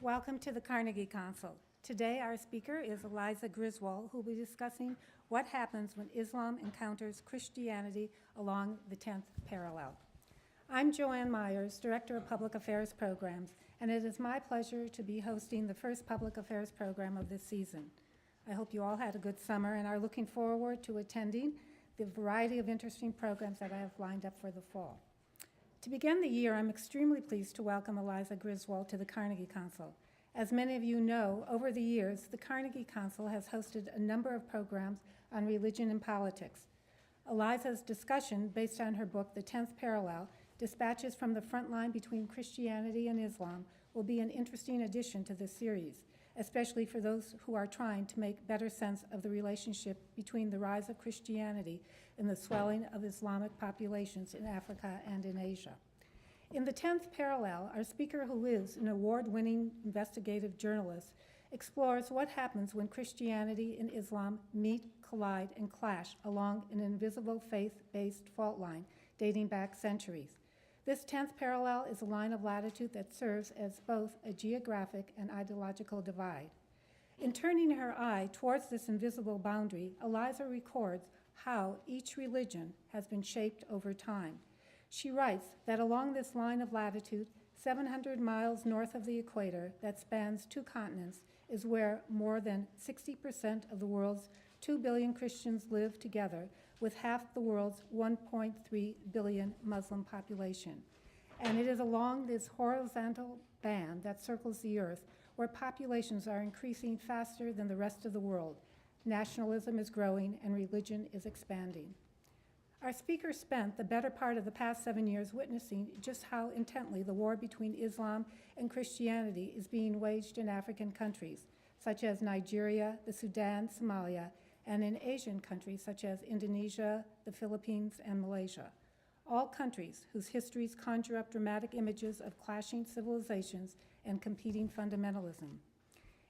Welcome to the Carnegie Council. Today our speaker is Eliza Griswold, who will be discussing what happens when Islam encounters Christianity along the 10th parallel. I'm Joanne Myers, Director of Public Affairs Programs, and it is my pleasure to be hosting the first Public Affairs program of this season. I hope you all had a good summer and are looking forward to attending the variety of interesting programs that I have lined up for the fall. To begin the year, I'm extremely pleased to welcome Eliza Griswold to the Carnegie Council. As many of you know, over the years, the Carnegie Council has hosted a number of programs on religion and politics. Eliza's discussion, based on her book, The 10th Parallel, Dispatches from the Front Line Between Christianity and Islam, will be an interesting addition to this series, especially for those who are trying to make better sense of the relationship between the rise of Christianity and the swelling of Islamic populations in Africa and in Asia. In the 10th Parallel, our speaker, who is an award-winning investigative journalist, explores what happens when Christianity and Islam meet, collide, and clash along an invisible faith-based fault line dating back centuries. This 10th parallel is a line of latitude that serves as both a geographic and ideological divide. In turning her eye towards this invisible boundary, Eliza records how each religion has been shaped over time. She writes that along this line of latitude, 700 miles north of the equator that spans two continents, is where more than 60% of the world's 2 billion Christians live together with half the world's 1.3 billion Muslim population. And it is along this horizontal band that circles the earth where populations are increasing faster than the rest of the world. Nationalism is growing and religion is expanding. Our speaker spent the better part of the past 7 years witnessing just how intently the war between Islam and Christianity is being waged in African countries, such as Nigeria, the Sudan, Somalia, and in Asian countries such as Indonesia, the Philippines, and Malaysia. All countries whose histories conjure up dramatic images of clashing civilizations and competing fundamentalism.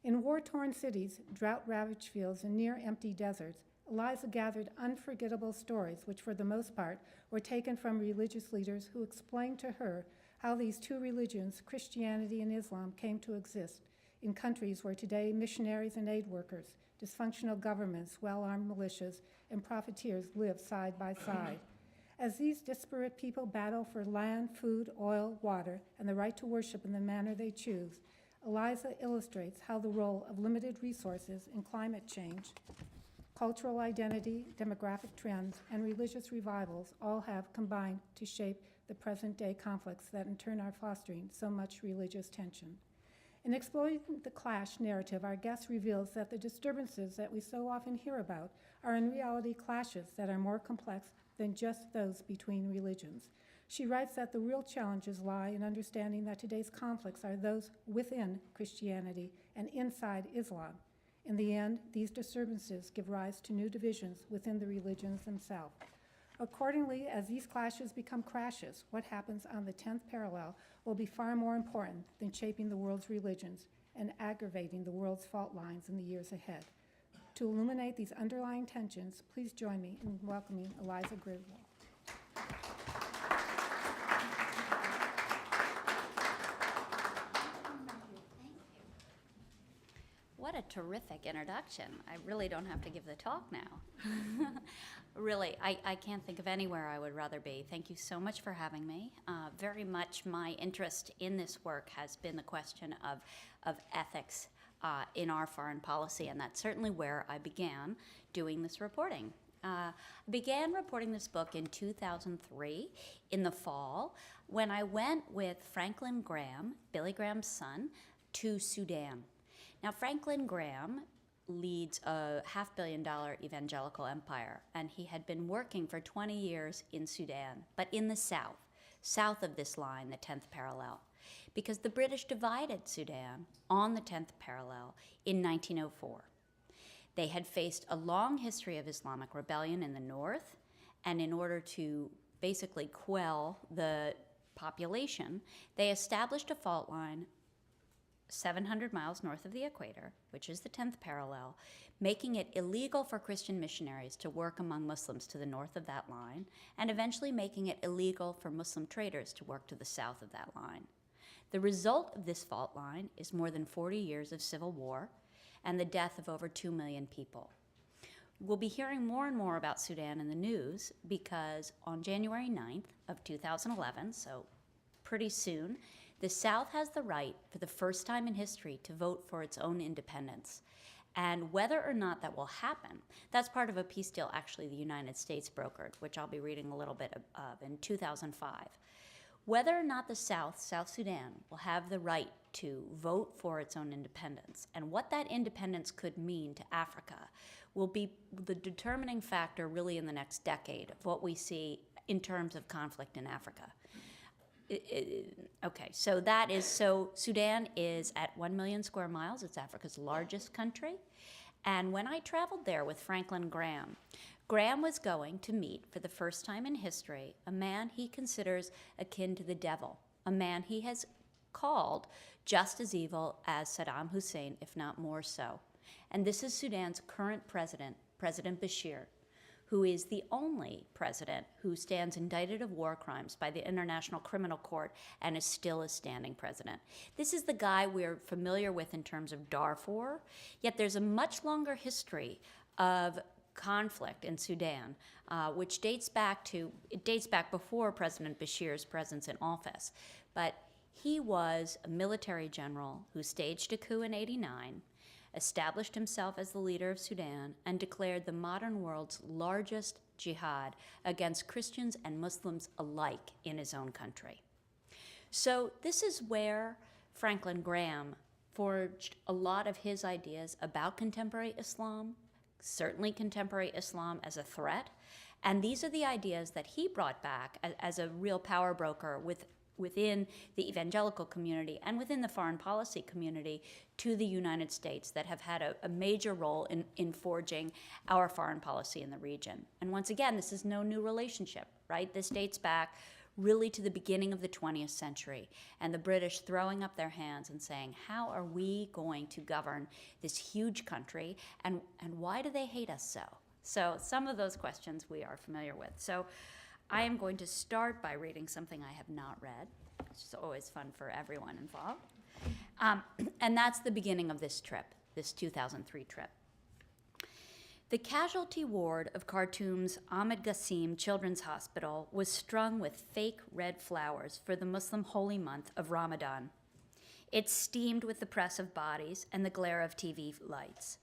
In war-torn cities, drought-ravaged fields, and near-empty deserts, Eliza gathered unforgettable stories which, for the most part, were taken from religious leaders who explained to her how these two religions, Christianity and Islam, came to exist in countries where today missionaries and aid workers, dysfunctional governments, well-armed militias, and profiteers live side by side. As these disparate people battle for land, food, oil, water, and the right to worship in the manner they choose, Eliza illustrates how the role of limited resources in climate change, cultural identity, demographic trends, and religious revivals all have combined to shape the present-day conflicts that in turn are fostering so much religious tension. In exploring the clash narrative, our guest reveals that the disturbances that we so often hear about are in reality clashes that are more complex than just those between religions. She writes that the real challenges lie in understanding that today's conflicts are those within Christianity and inside Islam. In the end, these disturbances give rise to new divisions within the religions themselves. Accordingly, as these clashes become crashes, what happens on the 10th parallel will be far more important than shaping the world's religions and aggravating the world's fault lines in the years ahead. To illuminate these underlying tensions, please join me in welcoming Eliza Griswold. What a terrific introduction. I really don't have to give the talk now. Really, I can't think of anywhere I would rather be. Thank you so much for having me. Very much my interest in this work has been the question of ethics in our foreign policy, and that's certainly where I began doing this reporting. I began reporting this book in 2003 in the fall when I went with Franklin Graham, Billy Graham's son, to Sudan. Now, Franklin Graham leads a $500 million evangelical empire, and he had been working for 20 years in Sudan, but in the south of this line, the 10th parallel, because the British divided Sudan on the 10th parallel in 1904. They had faced a long history of Islamic rebellion in the north, and in order to basically quell the population, they established a fault line 700 miles north of the equator, which is the 10th parallel, making it illegal for Christian missionaries to work among Muslims to the north of that line, and eventually making it illegal for Muslim traders to work to the south of that line. The result of this fault line is more than 40 years of civil war and the death of over 2 million people. We'll be hearing more and more about Sudan in the news because on January 9th of 2011, so pretty soon, the South has the right for the first time in history to vote for its own independence. And whether or not that will happen, that's part of a peace deal actually the United States brokered, which I'll be reading a little bit of in 2005. Whether or not the South Sudan, will have the right to vote for its own independence and what that independence could mean to Africa will be the determining factor really in the next decade of what we see in terms of conflict in Africa. Okay, so Sudan is at 1 million square miles. It's Africa's largest country. And when I traveled there with Franklin Graham, Graham was going to meet for the first time in history a man he considers akin to the devil, a man he has called just as evil as Saddam Hussein, if not more so. And this is Sudan's current president, President Bashir, who is the only president who stands indicted of war crimes by the International Criminal Court and is still a standing president. This is the guy we're familiar with in terms of Darfur, yet there's a much longer history of conflict in Sudan, which dates back before President Bashir's presence in office. But he was a military general who staged a coup in '89, established himself as the leader of Sudan, and declared the modern world's largest jihad against Christians and Muslims alike in his own country. So this is where Franklin Graham forged a lot of his ideas about contemporary Islam, certainly contemporary Islam as a threat, and these are the ideas that he brought back as a real power broker within the evangelical community and within the foreign policy community to the United States that have had a major role in forging our foreign policy in the region. And once again, this is no new relationship, right? This dates back really to the beginning of the 20th century and the British throwing up their hands and saying, how are we going to govern this huge country and why do they hate us so? So some of those questions we are familiar with. So I am going to start by reading something I have not read, which is always fun for everyone involved. And that's the beginning of this trip, this 2003 trip. The casualty ward of Khartoum's Ahmed Gassim Children's Hospital was strung with fake red flowers for the Muslim holy month of Ramadan. It steamed with the press of bodies and the glare of TV lights.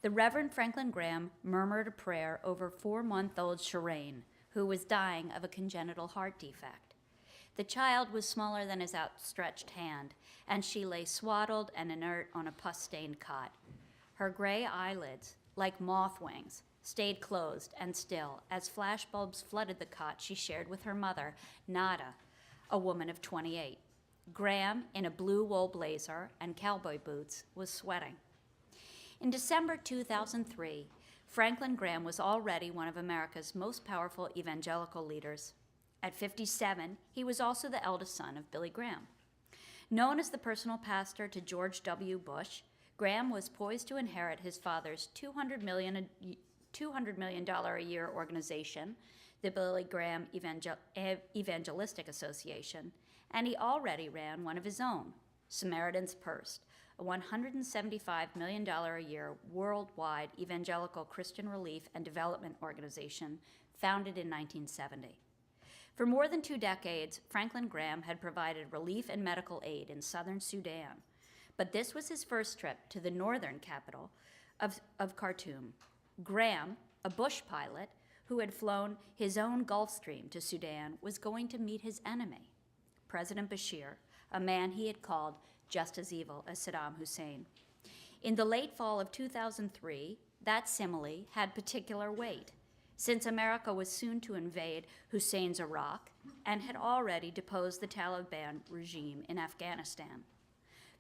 The Reverend Franklin Graham murmured a prayer over 4-month-old Shireen, who was dying of a congenital heart defect. The child was smaller than his outstretched hand, and she lay swaddled and inert on a pus-stained cot. Her gray eyelids, like moth wings, stayed closed and still as flashbulbs flooded the cot she shared with her mother, Nada, a woman of 28. Graham, in a blue wool blazer and cowboy boots, was sweating. In December 2003, Franklin Graham was already one of America's most powerful evangelical leaders. At 57, he was also the eldest son of Billy Graham. Known as the personal pastor to George W. Bush, Graham was poised to inherit his father's $200 million a year organization, the Billy Graham Evangelistic Association, and he already ran one of his own, Samaritan's Purse, a $175 million a year worldwide evangelical Christian relief and development organization founded in 1970. For more than 2 decades, Franklin Graham had provided relief and medical aid in southern Sudan, but this was his first trip to the northern capital of Khartoum. Graham, a Bush pilot who had flown his own Gulfstream to Sudan, was going to meet his enemy, President Bashir, a man he had called just as evil as Saddam Hussein. In the late fall of 2003, that simile had particular weight, since America was soon to invade Hussein's Iraq and had already deposed the Taliban regime in Afghanistan.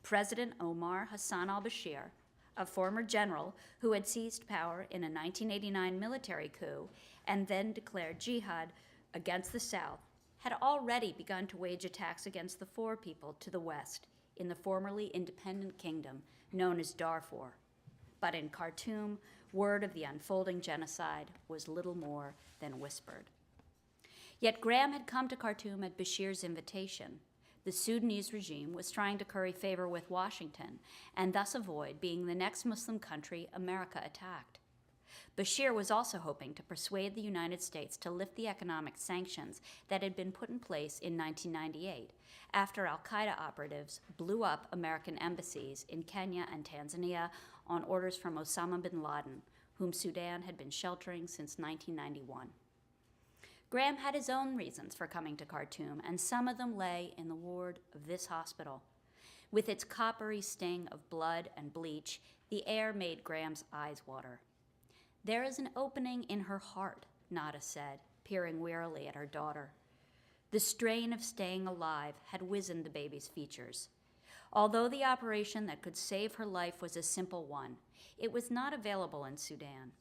President Omar Hassan al-Bashir, a former general who had seized power in a 1989 military coup and then declared jihad against the South, had already begun to wage attacks against the 4 people to the west in the formerly independent kingdom known as Darfur. But in Khartoum, word of the unfolding genocide was little more than whispered. Yet Graham had come to Khartoum at Bashir's invitation. the Sudanese regime was trying to curry favor with Washington and thus avoid being the next Muslim country America attacked. Bashir was also hoping to persuade the United States to lift the economic sanctions that had been put in place in 1998 after al-Qaeda operatives blew up American embassies in Kenya and Tanzania on orders from Osama bin Laden, whom Sudan had been sheltering since 1991. Graham had his own reasons for coming to Khartoum, and some of them lay in the ward of this hospital. With its coppery sting of blood and bleach, the air made Graham's eyes water. "There is an opening in her heart," Nada said, peering wearily at her daughter. The strain of staying alive had wizened the baby's features. Although the operation that could save her life was a simple one, it was not available in Sudan.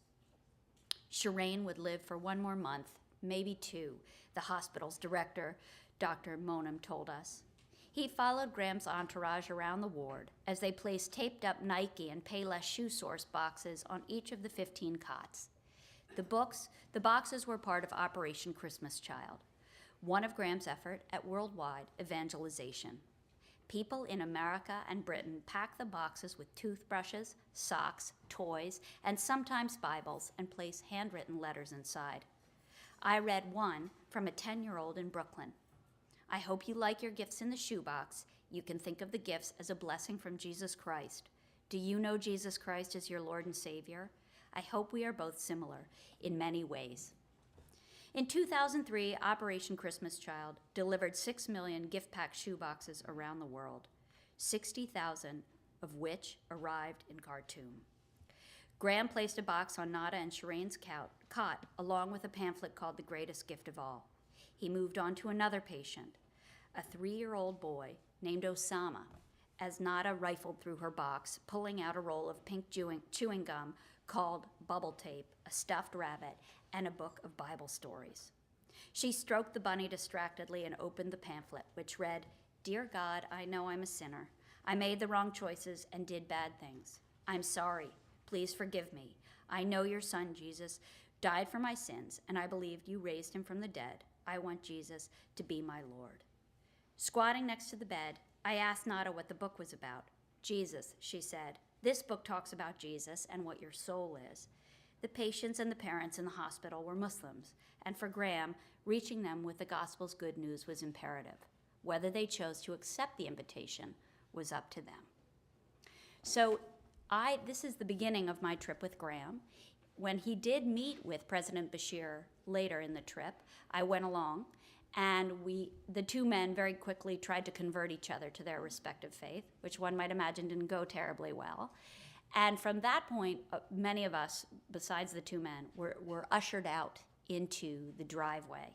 Shireen would live for 1 more month, maybe 2, the hospital's director, Dr. Monam, told us. He followed Graham's entourage around the ward as they placed taped-up Nike and Payless shoe source boxes on each of the 15 cots. The boxes were part of Operation Christmas Child, one of Graham's effort at worldwide evangelization. People in America and Britain packed the boxes with toothbrushes, socks, toys, and sometimes Bibles, and placed handwritten letters inside. I read one from a 10-year-old in Brooklyn. "I hope you like your gifts in the shoebox. You can think of the gifts as a blessing from Jesus Christ. Do you know Jesus Christ as your Lord and Savior? I hope we are both similar in many ways." In 2003, Operation Christmas Child delivered 6 million gift-packed shoeboxes around the world, 60,000 of which arrived in Khartoum. Graham placed a box on Nada and Shireen's cot, along with a pamphlet called The Greatest Gift of All. He moved on to another patient, a 3-year-old boy named Osama, as Nada rifled through her box, pulling out a roll of pink chewing gum called Bubble Tape, a stuffed rabbit, and a book of Bible stories. She stroked the bunny distractedly and opened the pamphlet, which read, "Dear God, I know I'm a sinner. I made the wrong choices and did bad things. I'm sorry. Please forgive me. I know your son, Jesus, died for my sins, and I believed you raised him from the dead. I want Jesus to be my Lord." Squatting next to the bed, I asked Nada what the book was about. "Jesus," she said. "This book talks about Jesus and what your soul is." The patients and the parents in the hospital were Muslims, and for Graham, reaching them with the gospel's good news was imperative. Whether they chose to accept the invitation was up to them. So this is the beginning of my trip with Graham. When he did meet with President Bashir later in the trip, I went along, and the two men very quickly tried to convert each other to their respective faith, which one might imagine didn't go terribly well. And from that point, many of us, besides the two men, were ushered out into the driveway.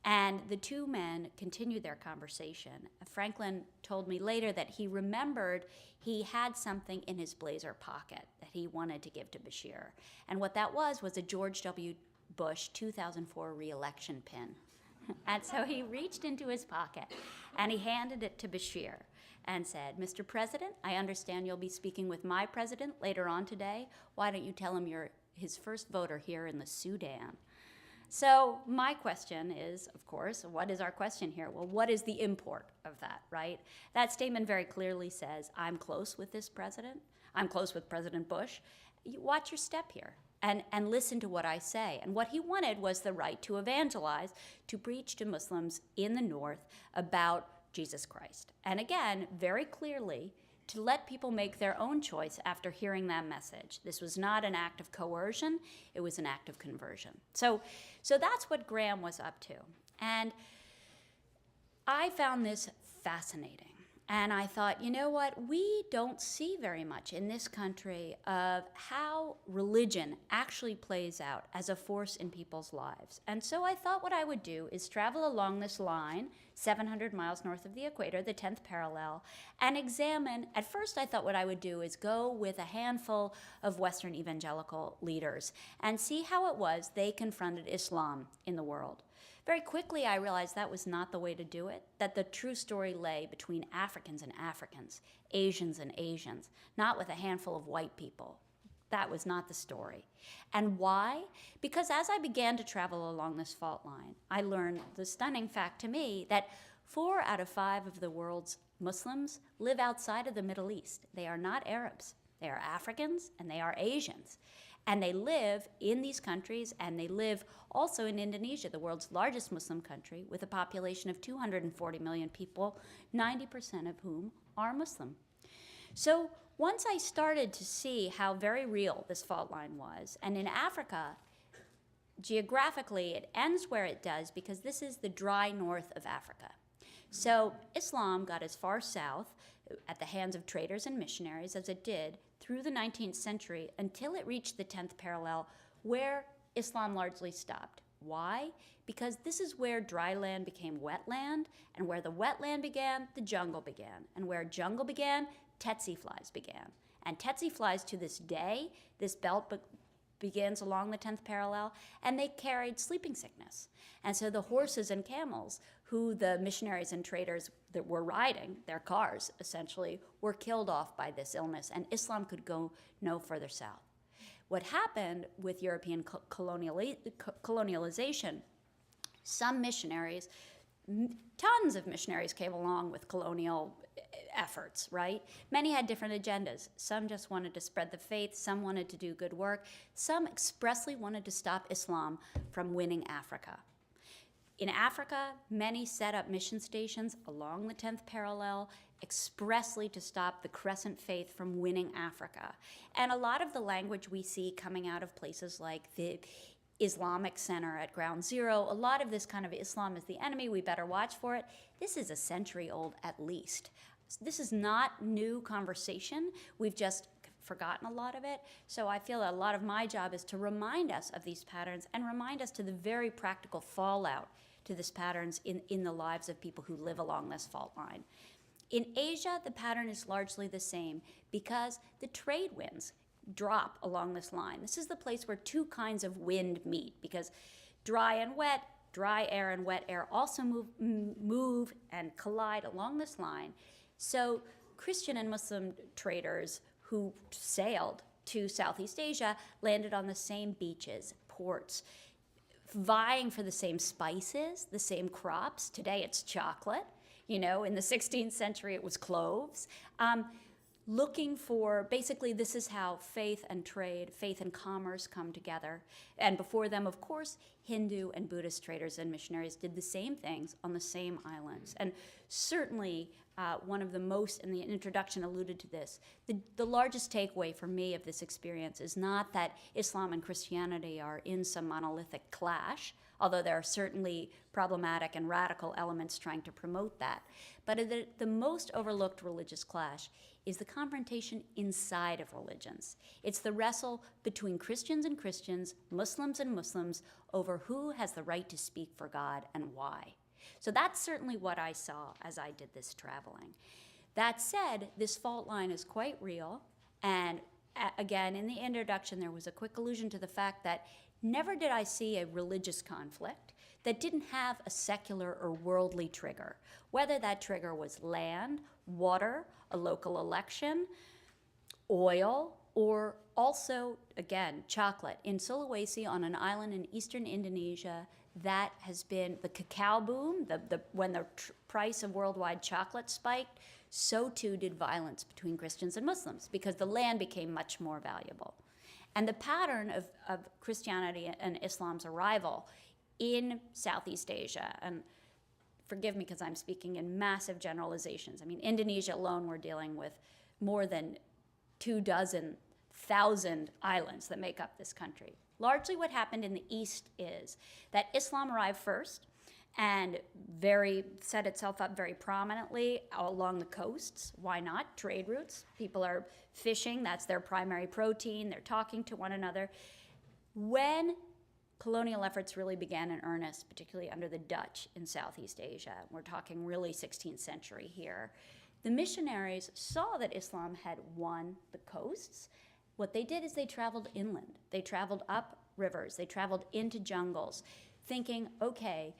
And the two men continued their conversation. Franklin told me later that he remembered he had something in his blazer pocket that he wanted to give to Bashir. And what that was a George W. Bush 2004 re-election pin. And so he reached into his pocket and he handed it to Bashir and said, "Mr. President, I understand you'll be speaking with my president later on today. Why don't you tell him you're his first voter here in the Sudan?" So my question is, of course, what is our question here? Well, what is the import of that, right? That statement very clearly says, I'm close with this president. I'm close with President Bush. You watch your step here and listen to what I say. And what he wanted was the right to evangelize, to preach to Muslims in the north about Jesus Christ. And again, very clearly, to let people make their own choice after hearing that message. This was not an act of coercion, it was an act of conversion. So that's what Graham was up to. And I found this fascinating. And I thought, you know what, we don't see very much in this country of how religion actually plays out as a force in people's lives. And so I thought what I would do is travel along this line, 700 miles north of the equator, the 10th parallel, and examine. At first I thought what I would do is go with a handful of Western evangelical leaders and see how it was they confronted Islam in the world. Very quickly, I realized that was not the way to do it, that the true story lay between Africans and Africans, Asians and Asians, not with a handful of white people. That was not the story. And why? Because as I began to travel along this fault line, I learned the stunning fact to me that 4 out of 5 of the world's Muslims live outside of the Middle East. They are not Arabs. They are Africans and they are Asians. And they live in these countries, and they live also in Indonesia, the world's largest Muslim country, with a population of 240 million people, 90% of whom are Muslim. So once I started to see how very real this fault line was, and in Africa, geographically, it ends where it does because this is the dry north of Africa. So Islam got as far south at the hands of traders and missionaries as it did through the 19th century until it reached the 10th parallel, where Islam largely stopped. Why? Because this is where dry land became wetland, and where the wetland began, the jungle began. And where jungle began, tsetse flies began. And tsetse flies to this day, this belt begins along the 10th parallel, and they carried sleeping sickness. And so the horses and camels, who the missionaries and traders that were riding, their cars essentially, were killed off by this illness, and Islam could go no further south. What happened with European colonialization, some missionaries, tons of missionaries came along with colonial efforts, right? Many had different agendas. Some just wanted to spread the faith, some wanted to do good work, some expressly wanted to stop Islam from winning Africa. In Africa, many set up mission stations along the 10th parallel expressly to stop the Crescent faith from winning Africa. And a lot of the language we see coming out of places like the Islamic Center at Ground Zero, a lot of this kind of Islam is the enemy, we better watch for it. This is a century old at least. This is not new conversation. We've just forgotten a lot of it. So I feel that a lot of my job is to remind us of these patterns and remind us to the very practical fallout to these patterns in the lives of people who live along this fault line. In Asia, the pattern is largely the same because the trade winds drop along this line. This is the place where two kinds of wind meet because dry and wet, dry air and wet air also move and collide along this line. So Christian and Muslim traders who sailed to Southeast Asia landed on the same beaches, ports, vying for the same spices, the same crops. Today it's chocolate. In the 16th century it was cloves. Looking for, basically this is how faith and trade, faith and commerce come together. And before them, of course, Hindu and Buddhist traders and missionaries did the same things on the same islands. And certainly one of the most, and the introduction alluded to this, the largest takeaway for me of this experience is not that Islam and Christianity are in some monolithic clash, although there are certainly problematic and radical elements trying to promote that. But the most overlooked religious clash is the confrontation inside of religions. It's the wrestle between Christians and Christians, Muslims and Muslims, over who has the right to speak for God and why. So that's certainly what I saw as I did this traveling. That said, this fault line is quite real, and again, in the introduction, there was a quick allusion to the fact that never did I see a religious conflict that didn't have a secular or worldly trigger, whether that trigger was land, water, a local election, oil, or also, again, chocolate. In Sulawesi, on an island in eastern Indonesia, that has been the cacao boom, when the price of worldwide chocolate spiked, so too did violence between Christians and Muslims, because the land became much more valuable. And the pattern of Christianity and Islam's arrival in Southeast Asia, and forgive me because I'm speaking in massive generalizations. I mean, Indonesia alone, we're dealing with more than 24,000 islands that make up this country. Largely what happened in the East is that Islam arrived first and set itself up very prominently along the coasts. Why not? Trade routes. People are fishing. That's their primary protein. They're talking to one another. When colonial efforts really began in earnest, particularly under the Dutch in Southeast Asia, we're talking really 16th century here, the missionaries saw that Islam had won the coasts. What they did is they traveled inland. They traveled up rivers. They traveled into jungles, thinking, okay,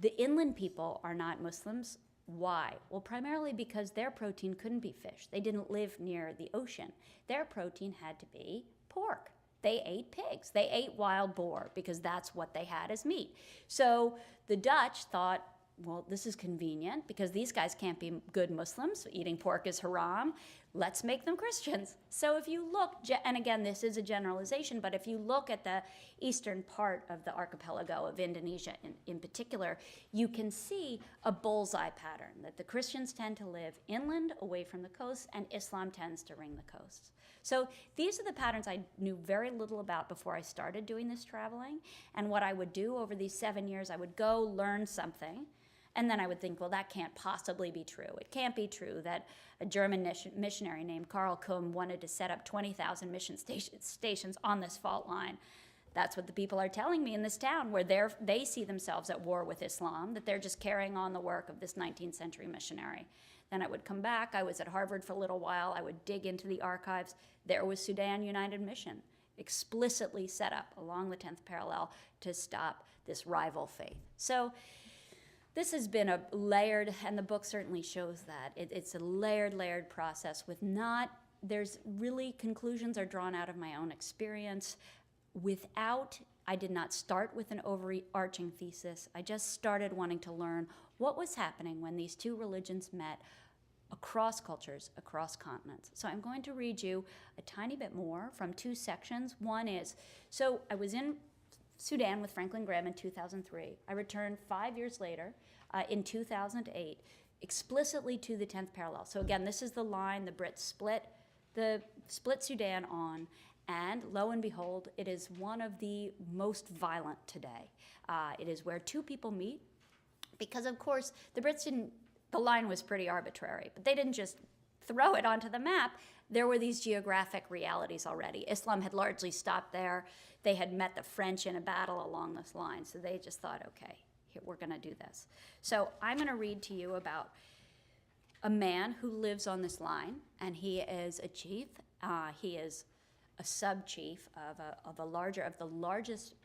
the inland people are not Muslims. Why? Well, primarily because their protein couldn't be fish. They didn't live near the ocean. Their protein had to be pork. They ate pigs. They ate wild boar because that's what they had as meat. So the Dutch thought, well, this is convenient because these guys can't be good Muslims. Eating pork is haram. Let's make them Christians. So if you look, and again, this is a generalization, but if you look at the eastern part of the archipelago of Indonesia in particular, you can see a bullseye pattern that the Christians tend to live inland, away from the coast, and Islam tends to ring the coasts. So these are the patterns I knew very little about before I started doing this traveling. And what I would do over these 7 years, I would go learn something, and then I would think, well, that can't possibly be true. It can't be true that a German missionary named Karl Kumm wanted to set up 20,000 mission stations on this fault line. That's what the people are telling me in this town, where they see themselves at war with Islam, that they're just carrying on the work of this 19th century missionary. Then I would come back. I was at Harvard for a little while. I would dig into the archives. There was Sudan United Mission, explicitly set up along the 10th parallel to stop this rival faith. So this has been a layered, and the book certainly shows that. It's a layered process with there's really conclusions are drawn out of my own experience I did not start with an overarching thesis. I just started wanting to learn what was happening when these two religions met across cultures, across continents. So I'm going to read you a tiny bit more from two sections. One is, so I was in Sudan with Franklin Graham in 2003. I returned 5 years later in 2008, explicitly to the 10th parallel. So again, this is the line the Brits split Sudan on, and lo and behold, it is one of the most violent today. It is where two people meet, because of course the Brits the line was pretty arbitrary, but they didn't just throw it onto the map. There were these geographic realities already. Islam had largely stopped there. They had met the French in a battle along this line, so they just thought, okay, here, we're gonna do this. So I'm gonna read to you about a man who lives on this line, and he is a chief. He is a sub-chief of the largest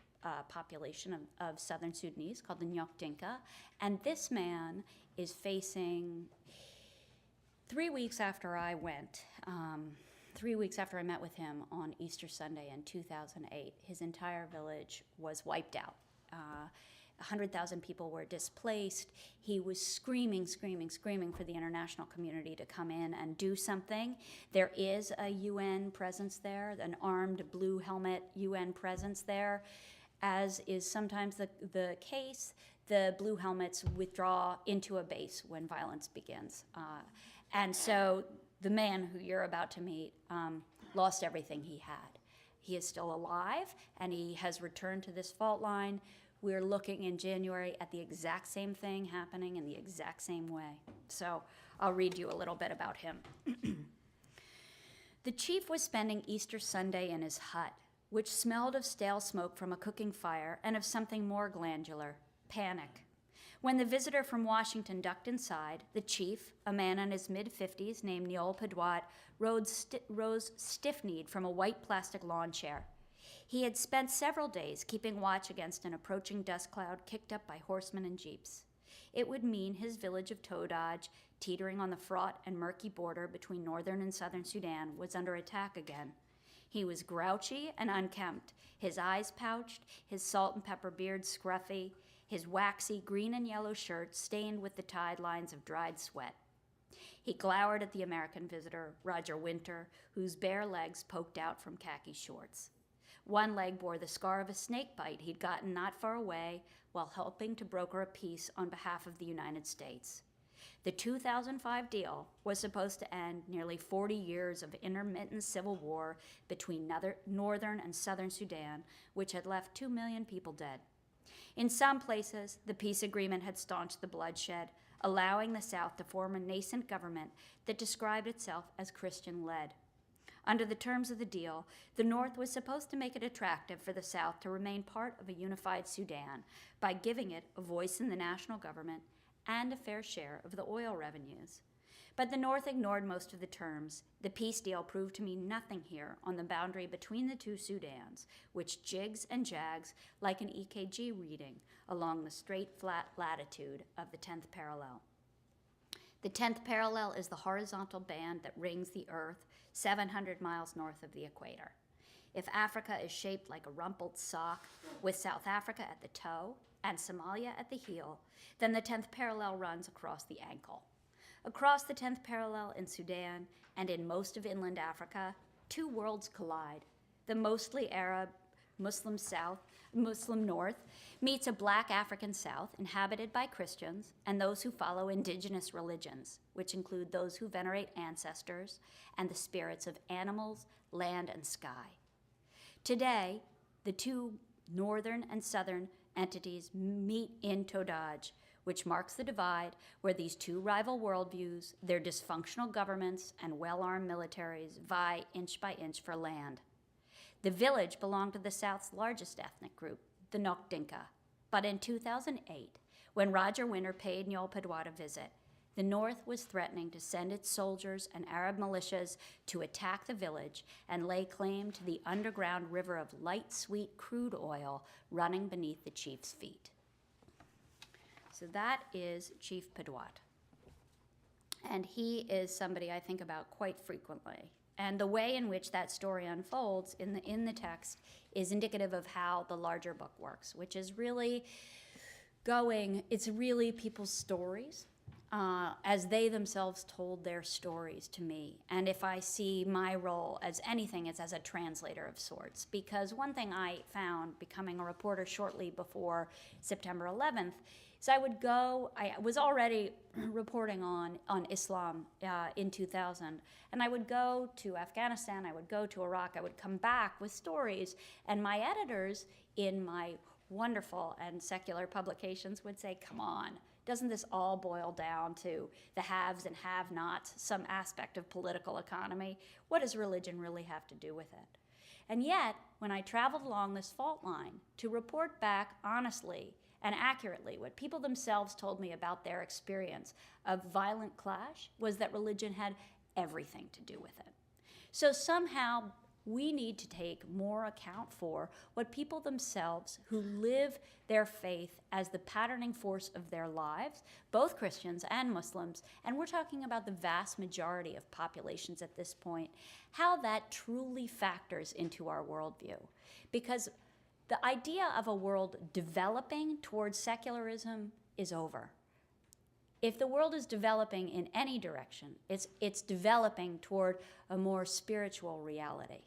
population of southern Sudanese called the Nyok Dinka. And this man is facing, 3 weeks after I went, 3 weeks after I met with him on Easter Sunday in 2008, his entire village was wiped out. 100,000 people were displaced. He was screaming for the international community to come in and do something. There is a UN presence there, an armed blue helmet UN presence there. As is sometimes the case, the blue helmets withdraw into a base when violence begins. And so the man who you're about to meet lost everything he had. He is still alive, and he has returned to this fault line. We're looking in January at the exact same thing happening in the exact same way. So I'll read you a little bit about him. The chief was spending Easter Sunday in his hut, which smelled of stale smoke from a cooking fire and of something more glandular, panic. When the visitor from Washington ducked inside, the chief, a man in his mid-50s named Neol Padwat, rose stiff-kneed from a white plastic lawn chair. He had spent several days keeping watch against an approaching dust cloud kicked up by horsemen and jeeps. It would mean his village of Todaj, teetering on the fraught and murky border between northern and southern Sudan, was under attack again. He was grouchy and unkempt, his eyes pouched, his salt and pepper beard scruffy, his waxy green and yellow shirt stained with the tide lines of dried sweat. He glowered at the American visitor, Roger Winter, whose bare legs poked out from khaki shorts. One leg bore the scar of a snake bite he'd gotten not far away while helping to broker a peace on behalf of the United States. The 2005 deal was supposed to end nearly 40 years of intermittent civil war between northern and southern Sudan, which had left 2 million people dead. In some places, the peace agreement had staunched the bloodshed, allowing the South to form a nascent government that described itself as Christian-led. Under the terms of the deal, the North was supposed to make it attractive for the South to remain part of a unified Sudan by giving it a voice in the national government and a fair share of the oil revenues. But the North ignored most of the terms. The peace deal proved to mean nothing here on the boundary between the two Sudans, which jigs and jags like an EKG reading along the straight, flat latitude of the 10th parallel. The 10th parallel is the horizontal band that rings the Earth 700 miles north of the equator. If Africa is shaped like a rumpled sock with South Africa at the toe, and Somalia at the heel, then the 10th parallel runs across the ankle. Across the 10th parallel in Sudan and in most of inland Africa, two worlds collide. The mostly Arab Muslim North meets a black African South inhabited by Christians and those who follow indigenous religions, which include those who venerate ancestors and the spirits of animals, land, and sky. Today, the two northern and southern entities meet in Todaj, which marks the divide where these two rival worldviews, their dysfunctional governments, and well-armed militaries vie inch by inch for land. The village belonged to the South's largest ethnic group, the Nok Dinka. But in 2008, when Roger Winter paid Nyol Padwat a visit, the North was threatening to send its soldiers and Arab militias to attack the village and lay claim to the underground river of light, sweet crude oil running beneath the chief's feet. So that is Chief Padwat. And he is somebody I think about quite frequently. And the way in which that story unfolds in the text is indicative of how the larger book works, which is really it's really people's stories as they themselves told their stories to me. And if I see my role as anything, it's as a translator of sorts. Because one thing I found becoming a reporter shortly before September 11th is I was already reporting on Islam in 2000, and I would go to Afghanistan, I would go to Iraq, I would come back with stories, and my editors in my wonderful and secular publications would say, come on, doesn't this all boil down to the haves and have-nots, some aspect of political economy? What does religion really have to do with it? And yet, when I traveled along this fault line to report back honestly and accurately what people themselves told me about their experience of violent clash was that religion had everything to do with it. So somehow we need to take more account for what people themselves who live their faith as the patterning force of their lives, both Christians and Muslims, and we're talking about the vast majority of populations at this point, how that truly factors into our worldview. Because the idea of a world developing towards secularism is over. If the world is developing in any direction, it's developing toward a more spiritual reality.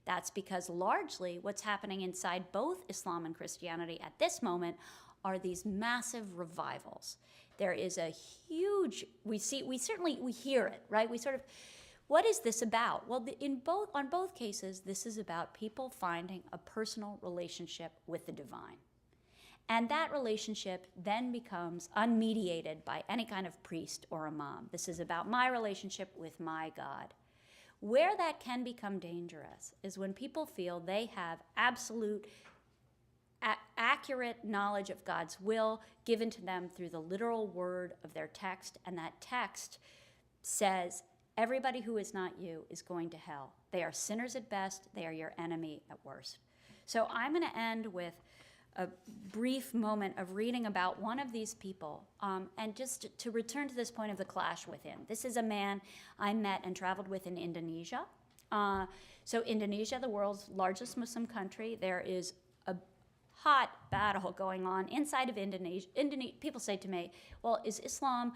That's because largely what's happening inside both Islam and Christianity at this moment are these massive revivals. There is a huge, we hear it, right? What is this about? Well, on both cases, this is about people finding a personal relationship with the divine. And that relationship then becomes unmediated by any kind of priest or imam. This is about my relationship with my God. Where that can become dangerous is when people feel they have absolute, accurate knowledge of God's will given to them through the literal word of their text, and that text says, everybody who is not you is going to hell. They are sinners at best, they are your enemy at worst. So I'm going to end with a brief moment of reading about one of these people, and just to return to this point of the clash within. This is a man I met and traveled with in Indonesia. So Indonesia, the world's largest Muslim country, there is a hot battle going on inside of Indonesia. People say to me, well, is Islam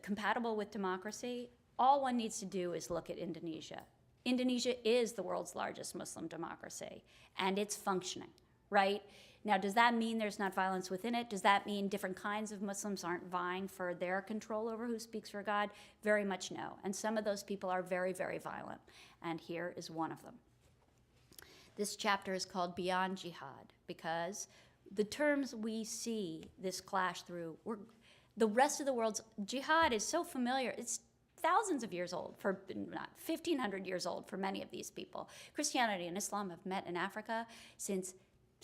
compatible with democracy? All one needs to do is look at Indonesia. Indonesia is the world's largest Muslim democracy, and it's functioning, right? Now, does that mean there's not violence within it? Does that mean different kinds of Muslims aren't vying for their control over who speaks for God? Very much no. And some of those people are very, very violent. And here is one of them. This chapter is called Beyond Jihad because the terms we see this clash through, the rest of the world's jihad is so familiar. It's thousands of years old, not 1,500 years old for many of these people. Christianity and Islam have met in Africa since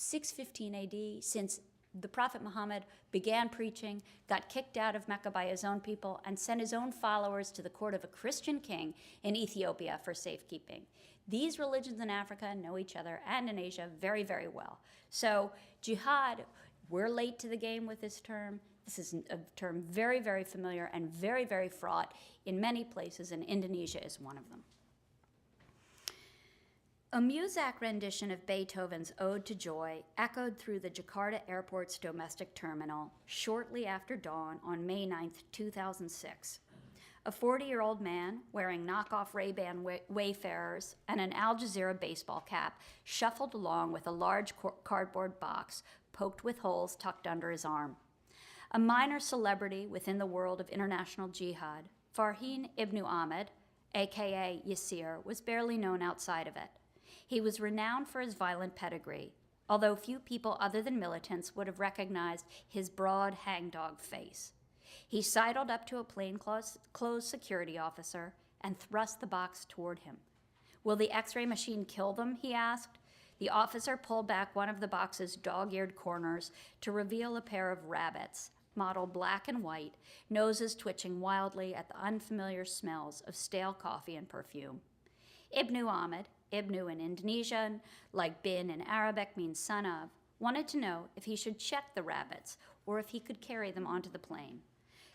615 AD, since the Prophet Muhammad began preaching, got kicked out of Mecca by his own people, and sent his own followers to the court of a Christian king in Ethiopia for safekeeping. These religions in Africa know each other and in Asia very, very well. So jihad, we're late to the game with this term. This is a term very, very familiar and very, very fraught in many places, and Indonesia is one of them. A Muzak rendition of Beethoven's Ode to Joy echoed through the Jakarta airport's domestic terminal shortly after dawn on May 9, 2006. A 40-year-old man wearing knockoff Ray-Ban Wayfarers and an Al Jazeera baseball cap shuffled along with a large cardboard box poked with holes tucked under his arm. A minor celebrity within the world of international jihad, Farheen Ibn Ahmed, aka Yasir, was barely known outside of it. He was renowned for his violent pedigree, although few people other than militants would have recognized his broad hangdog face. He sidled up to a plainclothes security officer and thrust the box toward him. "Will the X-ray machine kill them?" he asked. The officer pulled back one of the box's dog-eared corners to reveal a pair of rabbits, mottled black and white, noses twitching wildly at the unfamiliar smells of stale coffee and perfume. Ibn Ahmed, Ibnu in Indonesian, like bin in Arabic means son of, wanted to know if he should check the rabbits or if he could carry them onto the plane.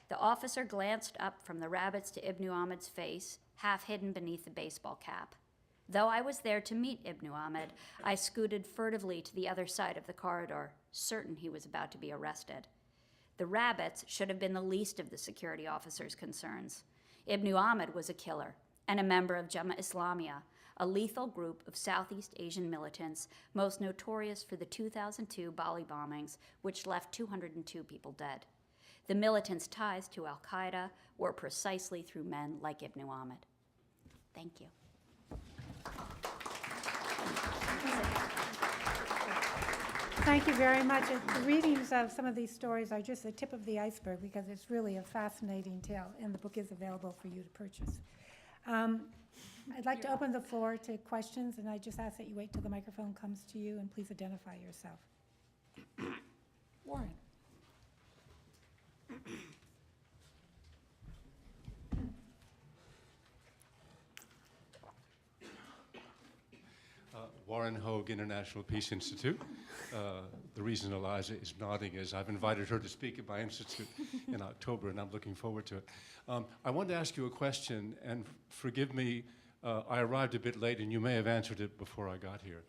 The officer glanced up from the rabbits to Ibn Ahmed's face, half hidden beneath the baseball cap. Though I was there to meet Ibn Ahmed, I scooted furtively to the other side of the corridor, certain he was about to be arrested. The rabbits should have been the least of the security officer's concerns. Ibn Ahmed was a killer and a member of Jama Islamiyah, a lethal group of Southeast Asian militants most notorious for the 2002 Bali bombings, which left 202 people dead. The militants' ties to al-Qaeda were precisely through men like Ibn Ahmed. Thank you. Thank you very much. The readings of some of these stories are just the tip of the iceberg because it's really a fascinating tale, and the book is available for you to purchase. I'd like to open the floor to questions, and I just ask that you wait till the microphone comes to you, and please identify yourself. Warren. Warren Hogue, International Peace Institute. The reason Eliza is nodding is I've invited her to speak at my institute in October, and I'm looking forward to it. I wanted to ask you a question, and forgive me, I arrived a bit late, and you may have answered it before I got here.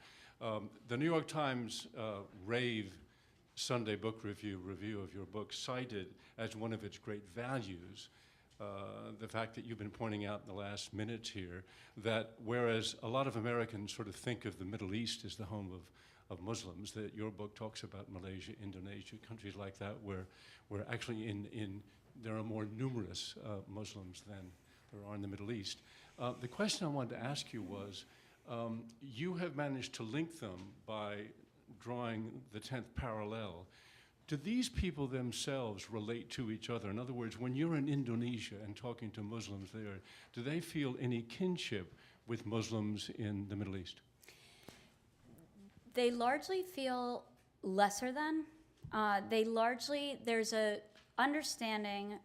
The New York Times rave Sunday book review of your book cited as one of its great values the fact that you've been pointing out in the last minutes here, that whereas a lot of Americans sort of think of the Middle East as the home of Muslims, that your book talks about Malaysia, Indonesia, countries like that, where actually there are more numerous Muslims than there are in the Middle East. The question I wanted to ask you was, you have managed to link them by drawing the 10th parallel. Do these people themselves relate to each other? In other words, when you're in Indonesia and talking to Muslims there, do they feel any kinship with Muslims in the Middle East? They largely feel lesser than. There's a understanding.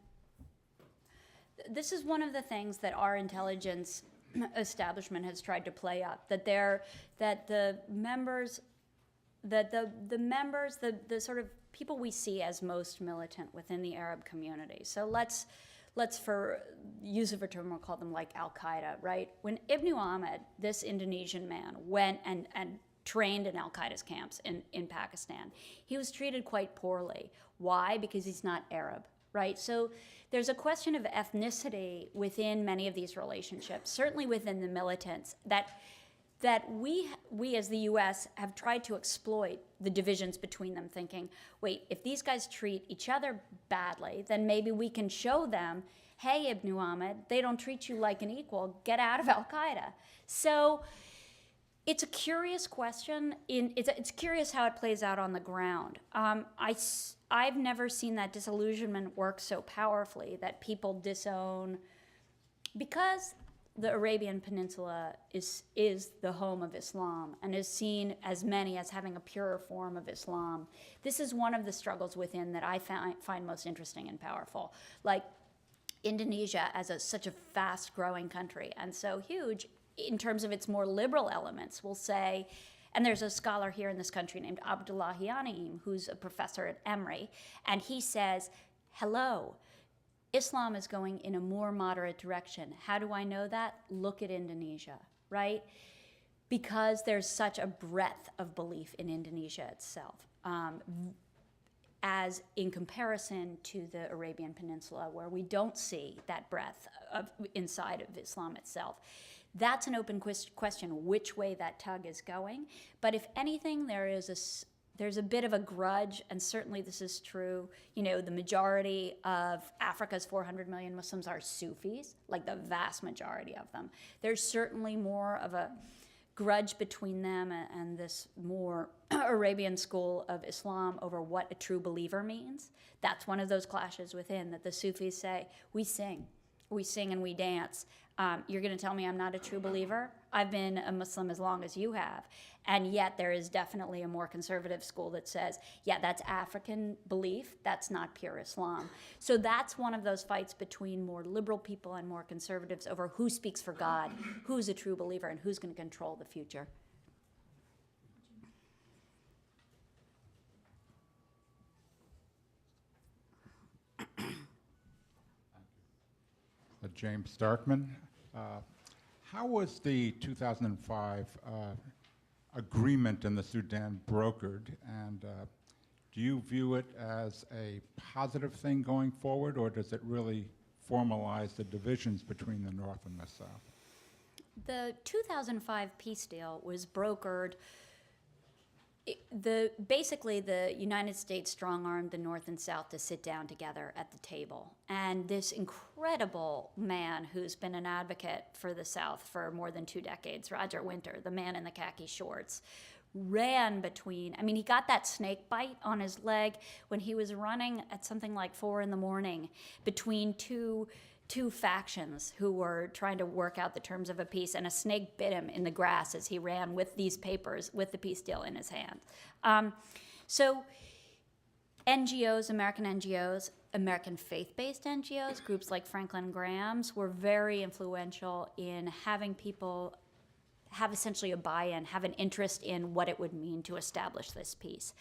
This is one of the things that our intelligence establishment has tried to play up, that the sort of people we see as most militant within the Arab community. So let's for use of a term, we'll call them like al-Qaeda, right? When Ibn Ahmed, this Indonesian man, went and trained in al-Qaeda's camps in Pakistan, he was treated quite poorly. Why? Because he's not Arab, right? So there's a question of ethnicity within many of these relationships, certainly within the militants, that we as the U.S. have tried to exploit the divisions between them, thinking, wait, if these guys treat each other badly, then maybe we can show them, hey, Ibn Ahmed, they don't treat you like an equal, get out of al-Qaeda. So it's a curious question. It's curious how it plays out on the ground. I've never seen that disillusionment work so powerfully, that people disown, because the Arabian Peninsula is the home of Islam and is seen as many as having a purer form of Islam. This is one of the struggles within that I find most interesting and powerful. Like Indonesia as such a fast-growing country and so huge in terms of its more liberal elements will say, and there's a scholar here in this country named Abdullahi Anaim, who's a professor at Emory, and he says, hello, Islam is going in a more moderate direction. How do I know that? Look at Indonesia, right? because there's such a breadth of belief in Indonesia itself, as in comparison to the Arabian Peninsula, where we don't see that breadth inside of Islam itself. That's an open question, which way that tug is going. But if anything, there's a bit of a grudge, and certainly this is true. You know, the majority of Africa's 400 million Muslims are Sufis, like the vast majority of them. There's certainly more of a grudge between them and this more Arabian school of Islam over what a true believer means. That's one of those clashes within, that the Sufis say, we sing and we dance. You're going to tell me I'm not a true believer? I've been a Muslim as long as you have. And yet there is definitely a more conservative school that says, yeah, that's African belief, that's not pure Islam. So that's one of those fights between more liberal people and more conservatives over who speaks for God, who's a true believer, and who's going to control the future. James Starkman. How was the 2005 agreement in the Sudan brokered, and do you view it as a positive thing going forward, or does it really formalize the divisions between the North and the South? The 2005 peace deal was brokered. Basically, the United States strong-armed the North and South to sit down together at the table. And this incredible man who's been an advocate for the South for more than 2 decades, Roger Winter, the man in the khaki shorts, ran between, I mean, he got that snake bite on his leg when he was running at something like 4 a.m. between two factions who were trying to work out the terms of a peace, and a snake bit him in the grass as he ran with these papers, with the peace deal in his hand. So NGOs, American faith-based NGOs, groups like Franklin Graham's, were very influential in having people have essentially a buy-in, have an interest in what it would mean to establish this peace.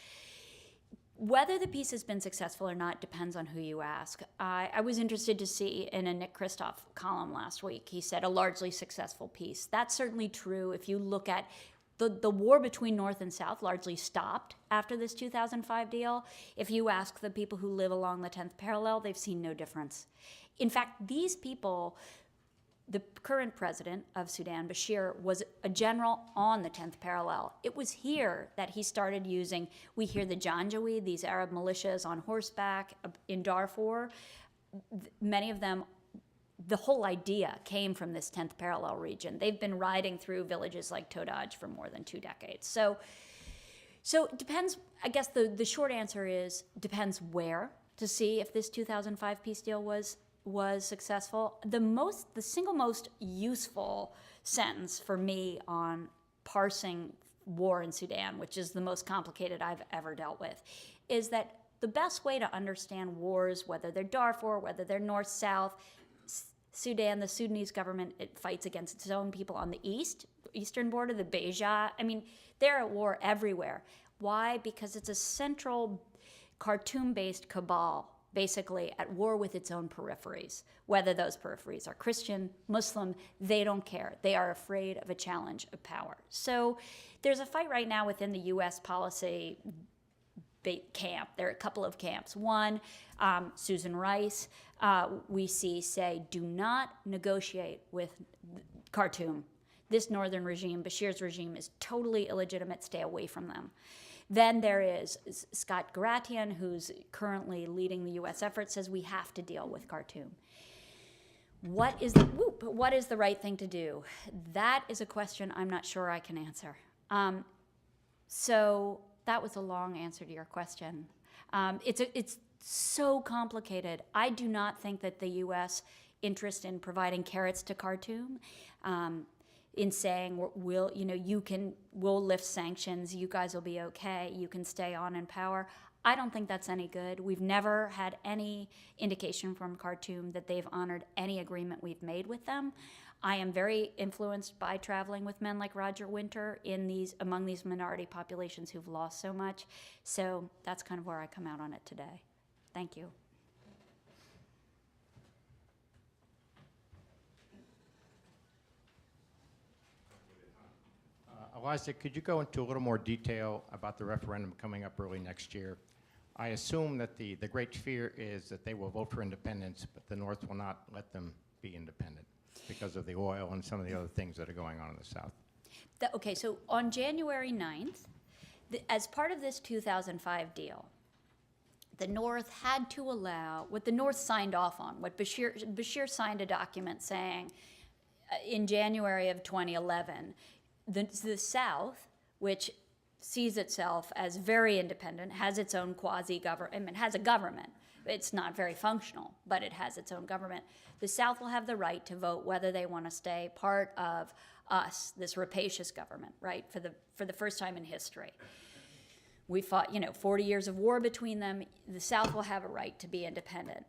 Whether the piece has been successful or not depends on who you ask. I was interested to see in a Nick Kristof column last week, he said a largely successful piece. That's certainly true. If you look at the war between North and South largely stopped after this 2005 deal. If you ask the people who live along the 10th parallel, they've seen no difference. In fact, these people, the current president of Sudan, Bashir, was a general on the 10th parallel. It was here that he started using, we hear the Janjaweed, these Arab militias on horseback in Darfur. Many of them, the whole idea came from this 10th parallel region. They've been riding through villages like Todaj for more than 2 decades. So it depends, I guess the short answer is, depends where, to see if this 2005 peace deal was successful. The single most useful sentence for me on parsing war in Sudan, which is the most complicated I've ever dealt with, is that the best way to understand wars, whether they're Darfur, whether they're north-south, Sudan, the Sudanese government, it fights against its own people on the eastern border, the Beja. I mean, they're at war everywhere. Why? Because it's a central Khartoum-based cabal, basically at war with its own peripheries. Whether those peripheries are Christian, Muslim, they don't care. They are afraid of a challenge of power. So there's a fight right now within the U.S. policy camp. There are a couple of camps. One, Susan Rice, we see say, do not negotiate with Khartoum. This northern regime, Bashir's regime, is totally illegitimate. Stay away from them. Then there is Scott Garatian, who's currently leading the U.S. effort, says we have to deal with Khartoum. What is the right thing to do? That is a question I'm not sure I can answer. So that was a long answer to your question. It's so complicated. I do not think that the U.S. interest in providing carrots to Khartoum, in saying we'll lift sanctions, you guys will be okay, you can stay on in power. I don't think that's any good. We've never had any indication from Khartoum that they've honored any agreement we've made with them. I am very influenced by traveling with men like Roger Winter among these minority populations who've lost so much. So that's kind of where I come out on it today. Thank you. Eliza, could you go into a little more detail about the referendum coming up early next year? I assume that the great fear is that they will vote for independence, but the North will not let them be independent because of the oil and some of the other things that are going on in the South. Okay, so on January 9th, as part of this 2005 deal, the North had to allow, what the North signed off on, what Bashir signed a document saying in January of 2011, the South, which sees itself as very independent, has its own quasi-government, has a government. It's not very functional, but it has its own government. The South will have the right to vote whether they want to stay part of us, this rapacious government, right, for the first time in history. We fought, 40 years of war between them. The South will have a right to be independent.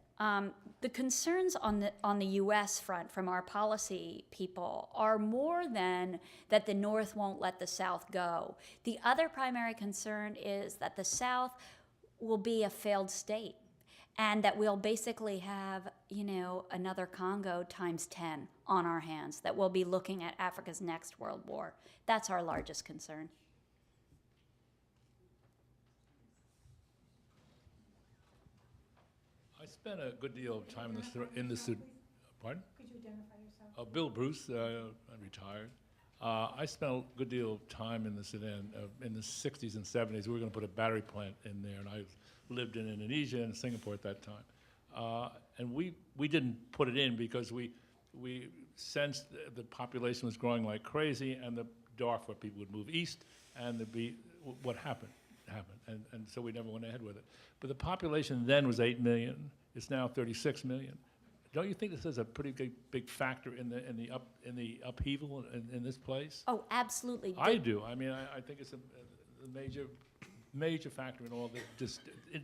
The concerns on the U.S. front from our policy people are more than that the North won't let the South go. The other primary concern is that the South will be a failed state, and that we'll basically have, another Congo times 10 on our hands, that we'll be looking at Africa's next world war. That's our largest concern. I spent a good deal of time in the Sudan. Pardon? Could you identify yourself? Bill Bruce, I retired. I spent a good deal of time in the Sudan in the 60s and 70s. We were going to put a battery plant in there, and I lived in Indonesia and Singapore at that time. And we didn't put it in because we sensed the population was growing like crazy, and the Darfur people would move east, and what happened. And so we never went ahead with it. But the population then was 8 million. It's now 36 million. Don't you think this is a pretty big factor in the upheaval in this place? Oh, absolutely. I do. I mean, I think it's a major factor in all the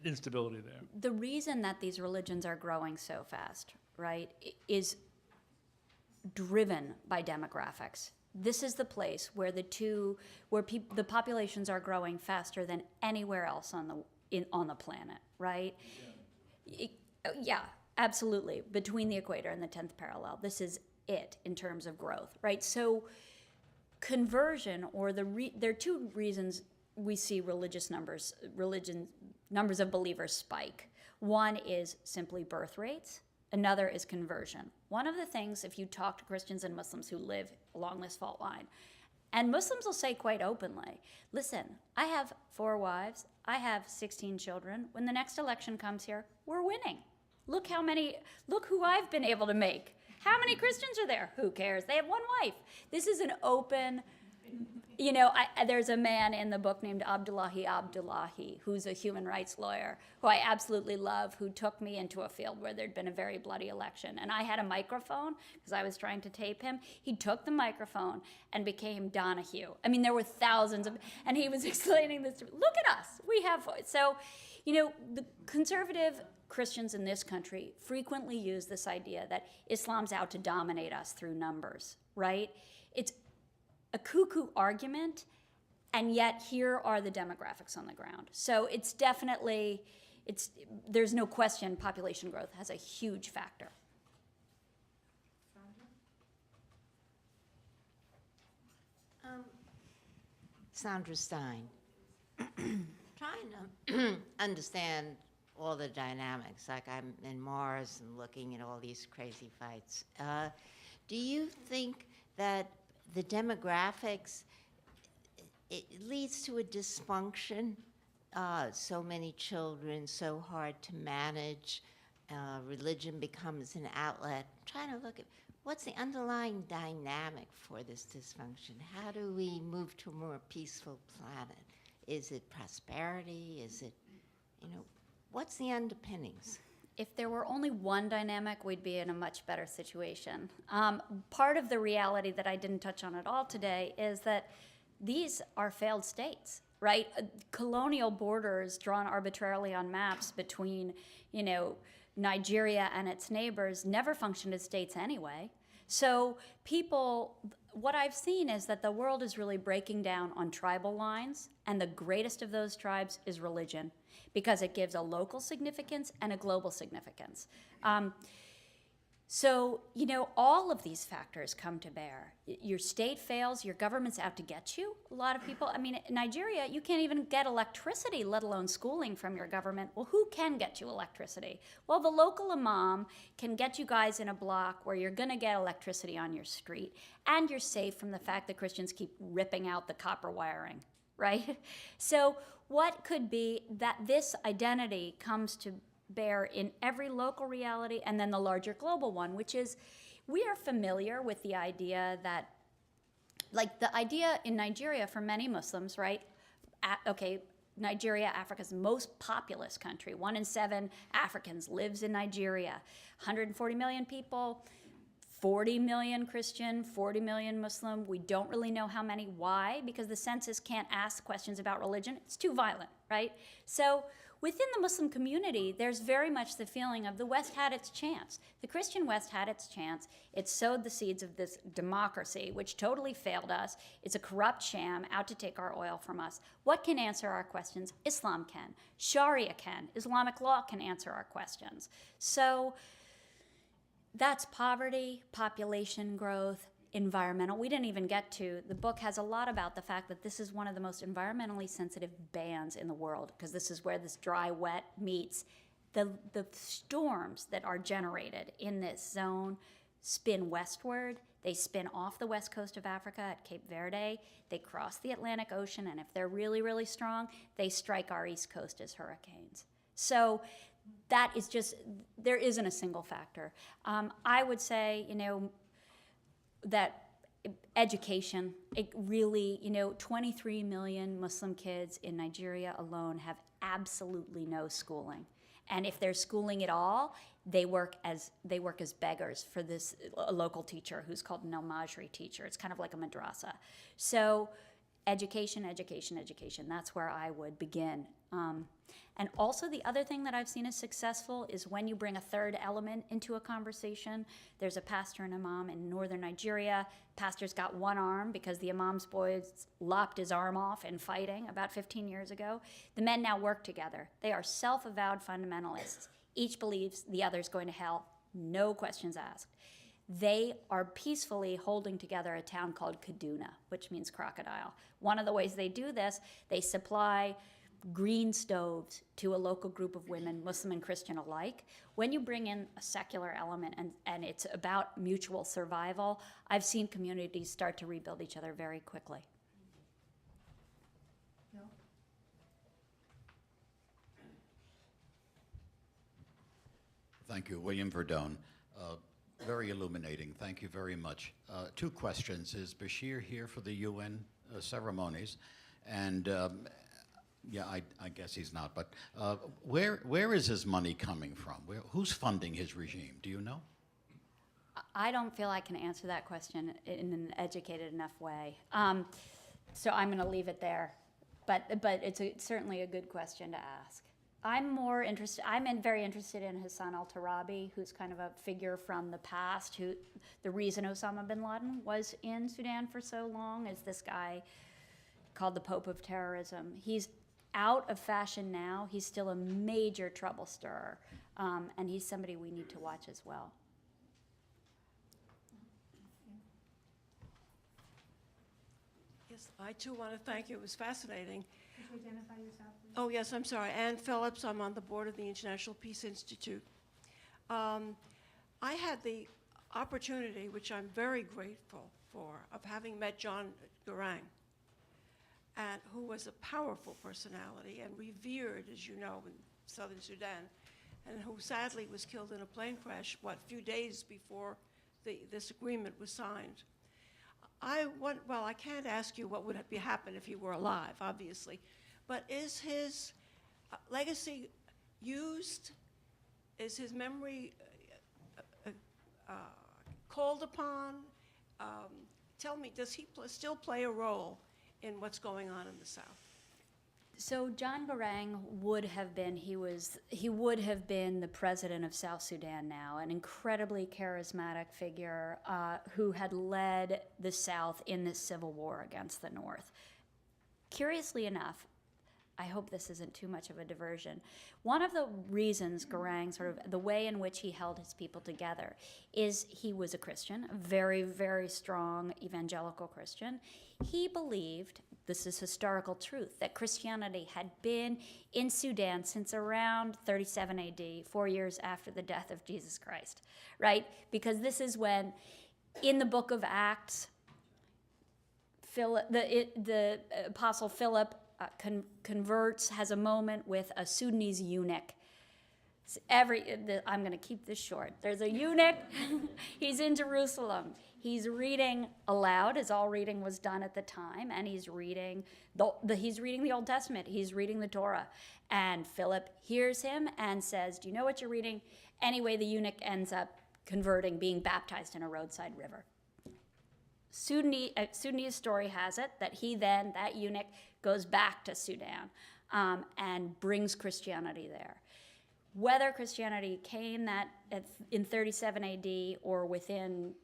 instability there. The reason that these religions are growing so fast, right, is driven by demographics. This is the place where the populations are growing faster than anywhere else on the planet, right? Yeah, absolutely. Between the equator and the 10th parallel, this is it in terms of growth, right? So conversion, or there are two reasons we see numbers of believers spike. One is simply birth rates. Another is conversion. One of the things, if you talk to Christians and Muslims who live along this fault line, and Muslims will say quite openly, listen, I have 4 wives, I have 16 children. When the next election comes here, we're winning. Look who I've been able to make. How many Christians are there? Who cares? They have 1 wife. This is an open, there's a man in the book named Abdullahi, who's a human rights lawyer, who I absolutely love, who took me into a field where there'd been a very bloody election. And I had a microphone because I was trying to tape him. He took the microphone and became Donahue. I mean, there were thousands and he was explaining this to me. Look at us. We have voice. So, the conservative Christians in this country frequently use this idea that Islam's out to dominate us through numbers, right? It's a cuckoo argument, and yet here are the demographics on the ground. So it's definitely, there's no question population growth has a huge factor. Sandra Stein. Trying to understand all the dynamics, like I'm in Mars and looking at all these crazy fights. Do you think that the demographics, it leads to a dysfunction? So many children, so hard to manage. Religion becomes an outlet. I'm trying to look at what's the underlying dynamic for this dysfunction? How do we move to a more peaceful planet? Is it prosperity? Is it, what's the underpinnings? If there were only one dynamic, we'd be in a much better situation. Part of the reality that I didn't touch on at all today is that these are failed states, right? Colonial borders drawn arbitrarily on maps between, Nigeria and its neighbors never functioned as states anyway. So what I've seen is that the world is really breaking down on tribal lines, and the greatest of those tribes is religion, because it gives a local significance and a global significance. So, all of these factors come to bear. Your state fails, your government's out to get you. A lot of people, in Nigeria, you can't even get electricity, let alone schooling from your government. Well, who can get you electricity? Well, the local imam can get you guys in a block where you're going to get electricity on your street, and you're safe from the fact that Christians keep ripping out the copper wiring, right? So, what could be that this identity comes to bear in every local reality and then the larger global one, which is we are familiar with the idea that, like the idea in Nigeria for many Muslims, right? Nigeria, Africa's most populous country. 1 in 7 Africans lives in Nigeria. 140 million people, 40 million Christian, 40 million Muslim. We don't really know how many. Why? Because the census can't ask questions about religion. It's too violent, right? So within the Muslim community, there's very much the feeling of the West had its chance. The Christian West had its chance. It sowed the seeds of this democracy, which totally failed us. It's a corrupt sham out to take our oil from us. What can answer our questions? Islam can. Sharia can. Islamic law can answer our questions. So that's poverty, population growth, environmental. We didn't even get to, the book has a lot about the fact that this is one of the most environmentally sensitive bands in the world, because this is where this dry, wet meets. The storms that are generated in this zone spin westward. They spin off the west coast of Africa at Cape Verde. They cross the Atlantic Ocean, and if they're really, really strong, they strike our east coast as hurricanes. So that is just, there isn't a single factor. I would say, that education, it really, 23 million Muslim kids in Nigeria alone have absolutely no schooling. And if there's schooling at all, they work as beggars for this a local teacher who's called an al-Majri teacher. It's kind of like a madrasa. So education, education, education, that's where I would begin. And also the other thing that I've seen is successful is when you bring a third element into a conversation. There's a pastor and imam in northern Nigeria. Pastor's got one arm because the imam's boys lopped his arm off in fighting about 15 years ago. The men now work together. They are self-avowed fundamentalists. Each believes the other's going to hell, no questions asked. They are peacefully holding together a town called Kaduna, which means crocodile. One of the ways they do this, they supply green stoves to a local group of women, Muslim and Christian alike. When you bring in a secular element and it's about mutual survival, I've seen communities start to rebuild each other very quickly. Bill? Thank you, William Verdone. Very illuminating. Thank you very much. 2 questions. Is Bashir here for the UN ceremonies? And yeah, I guess he's not. But where is his money coming from? Who's funding his regime? Do you know? I don't feel I can answer that question in an educated enough way. So I'm going to leave it there. But it's certainly a good question to ask. I'm very interested in Hassan al-Turabi, who's kind of a figure from the past, the reason Osama bin Laden was in Sudan for so long is this guy called the Pope of Terrorism. He's out of fashion now. He's still a major trouble stirrer, and he's somebody we need to watch as well. Yes, I too want to thank you. It was fascinating. Could you identify yourself, please? Oh, yes, I'm sorry. Ann Phillips. I'm on the board of the International Peace Institute. I had the opportunity, which I'm very grateful for, of having met John Garang, and who was a powerful personality and revered, as you know, in southern Sudan, and who sadly was killed in a plane crash, a few days before this agreement was signed. Well, I can't ask you what would happen if he were alive, obviously, but is his legacy used? Is his memory called upon? Tell me, does he still play a role in what's going on in the South? So John Garang would have been the president of South Sudan now, an incredibly charismatic figure who had led the South in this civil war against the North. Curiously enough, I hope this isn't too much of a diversion. One of the reasons Garang, sort of the way in which he held his people together, is he was a Christian, a very, very strong evangelical Christian. He believed, this is historical truth, that Christianity had been in Sudan since around 37 AD, 4 years after the death of Jesus Christ, right? Because this is when, in the book of Acts, the Apostle Philip converts, has a moment with a Sudanese eunuch. I'm going to keep this short. There's a eunuch. He's in Jerusalem. He's reading aloud, as all reading was done at the time, and he's reading the Old Testament. He's reading the Torah. And Philip hears him and says, "Do you know what you're reading?" Anyway, the eunuch ends up converting, being baptized in a roadside river. Sudanese story has it that that eunuch, goes back to Sudan and brings Christianity there. Whether Christianity came in 37 AD or within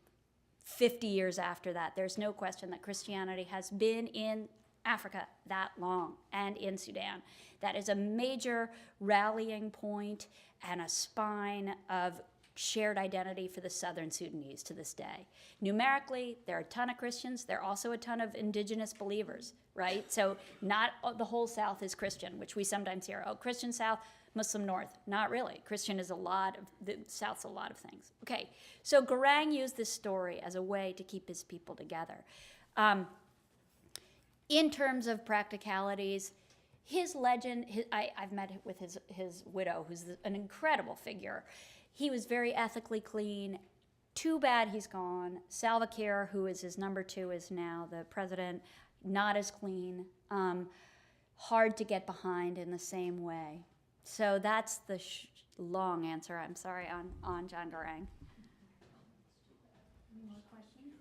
50 years after that, there's no question that Christianity has been in Africa that long and in Sudan. That is a major rallying point and a spine of shared identity for the southern Sudanese to this day. Numerically, there are a ton of Christians. There are also a ton of indigenous believers, right? So not the whole South is Christian, which we sometimes hear, oh, Christian South, Muslim North. Not really. Christian is the South's a lot of things. Okay, so Garang used this story as a way to keep his people together. In terms of practicalities, his legend, I've met with his widow, who's an incredible figure. He was very ethically clean. Too bad he's gone. Salva Kiir, who is his number 2, is now the president, not as clean. Hard to get behind in the same way. So that's the long answer, I'm sorry, on John Garang. Any more questions?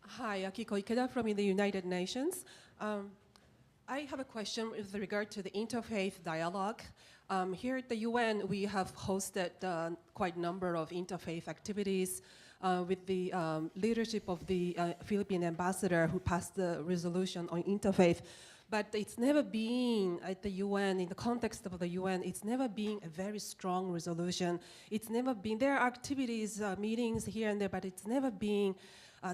Hi, Akiko Ikeda from the United Nations. I have a question with regard to the interfaith dialogue. Here at the UN, we have hosted quite a number of interfaith activities with the leadership of the Philippine ambassador who passed the resolution on interfaith. But it's never been at the UN, in the context of the UN, it's never been a very strong resolution. It's never been, there are activities, meetings here and there, but it's never been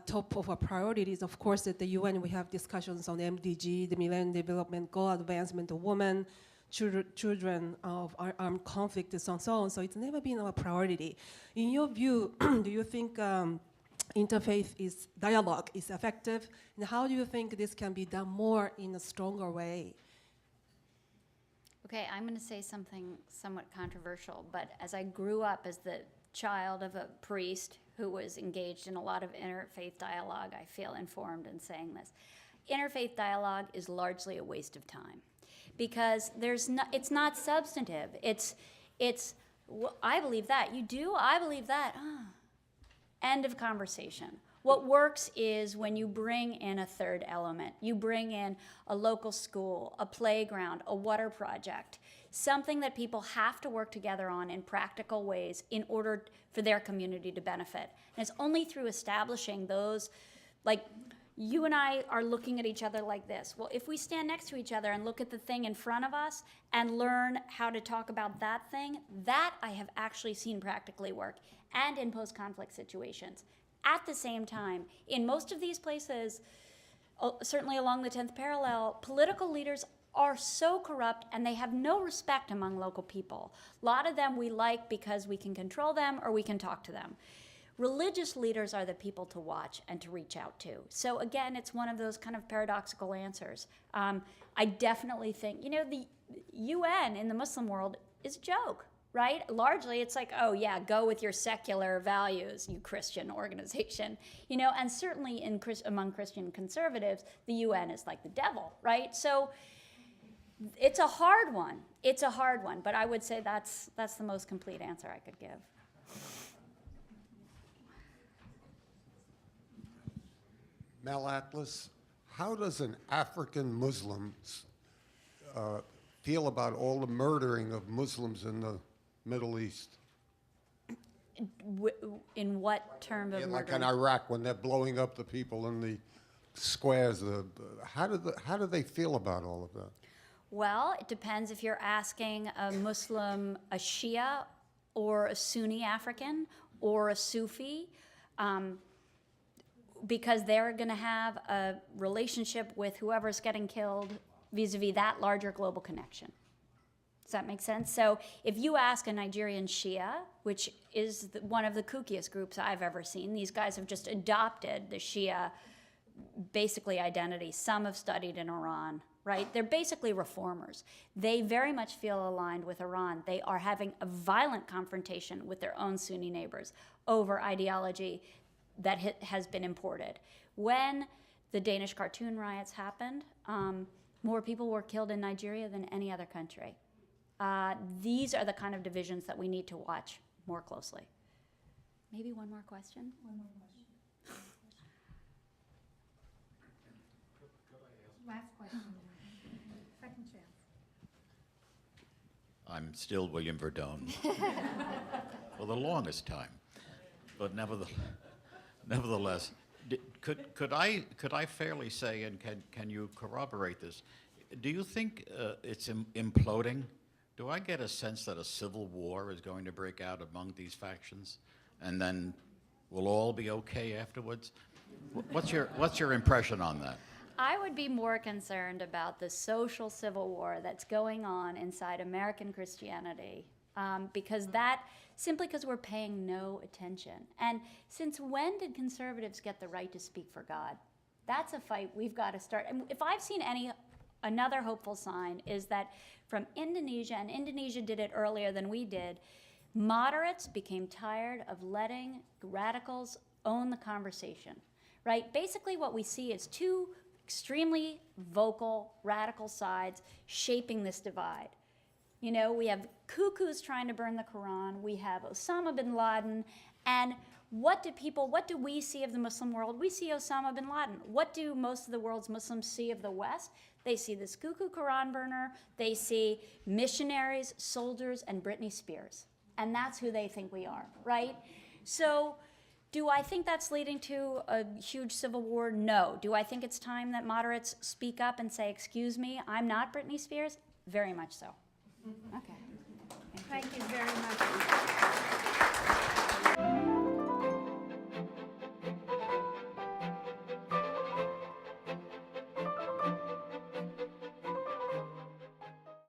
top of our priorities. Of course, at the UN, we have discussions on MDG, the Millennium Development Goal, advancement of women, children of armed conflict, and so on. So it's never been our priority. In your view, do you think interfaith dialogue is effective? And how do you think this can be done more in a stronger way? Okay, I'm going to say something somewhat controversial, but as I grew up as the child of a priest who was engaged in a lot of interfaith dialogue, I feel informed in saying this. Interfaith dialogue is largely a waste of time because it's not substantive. Well, I believe that. You do? I believe that. End of conversation. What works is when you bring in a third element. You bring in a local school, a playground, a water project, something that people have to work together on in practical ways in order for their community to benefit. And it's only through establishing those, like you and I are looking at each other like this. Well, if we stand next to each other and look at the thing in front of us and learn how to talk about that thing, that I have actually seen practically work, and in post-conflict situations. At the same time, in most of these places, certainly along the 10th parallel, political leaders are so corrupt and they have no respect among local people. A lot of them we like because we can control them or we can talk to them. Religious leaders are the people to watch and to reach out to. So again, it's one of those kind of paradoxical answers. I definitely think, the UN in the Muslim world is a joke. Right? Largely, it's like, oh yeah, go with your secular values, you Christian organization. And certainly among Christian conservatives, the UN is like the devil, right? So it's a hard one. It's a hard one, but I would say that's the most complete answer I could give. Mel Atlas, how does an African Muslim feel about all the murdering of Muslims in the Middle East? In what term of Yeah, murder? like in Iraq, when they're blowing up the people in the squares, how do they feel about all of that? Well, it depends if you're asking a Muslim, a Shia, or a Sunni African, or a Sufi, because they're going to have a relationship with whoever's getting killed vis-a-vis that larger global connection. Does that make sense? So if you ask a Nigerian Shia, which is one of the kookiest groups I've ever seen, these guys have just adopted the Shia basically identity. Some have studied in Iran, right? They're basically reformers. They very much feel aligned with Iran. They are having a violent confrontation with their own Sunni neighbors over ideology that has been imported. When the Danish cartoon riots happened, more people were killed in Nigeria than any other country. These are the kind of divisions that we need to watch more closely. Maybe one more question? One more question. Last question. Second chance. I'm still William Verdone for the longest time, but nevertheless, could I fairly say, and can you corroborate this? Do you think it's imploding? Do I get a sense that a civil war is going to break out among these factions, and then we'll all be okay afterwards? What's your impression on that? I would be more concerned about the social civil war that's going on inside American Christianity, because we're paying no attention. And since when did conservatives get the right to speak for God? That's a fight we've got to start. And if I've seen another hopeful sign is that from Indonesia, and Indonesia did it earlier than we did, moderates became tired of letting radicals own the conversation, right? Basically what we see is two extremely vocal radical sides shaping this divide. You know, we have cuckoos trying to burn the Quran, we have Osama bin Laden, and what do we see of the Muslim world? We see Osama bin Laden. What do most of the world's Muslims see of the West? They see this cuckoo Quran burner, they see missionaries, soldiers, and Britney Spears. And that's who they think we are, right? So do I think that's leading to a huge civil war? No. Do I think it's time that moderates speak up and say, excuse me, I'm not Britney Spears? Very much so. Okay. Thank you very much.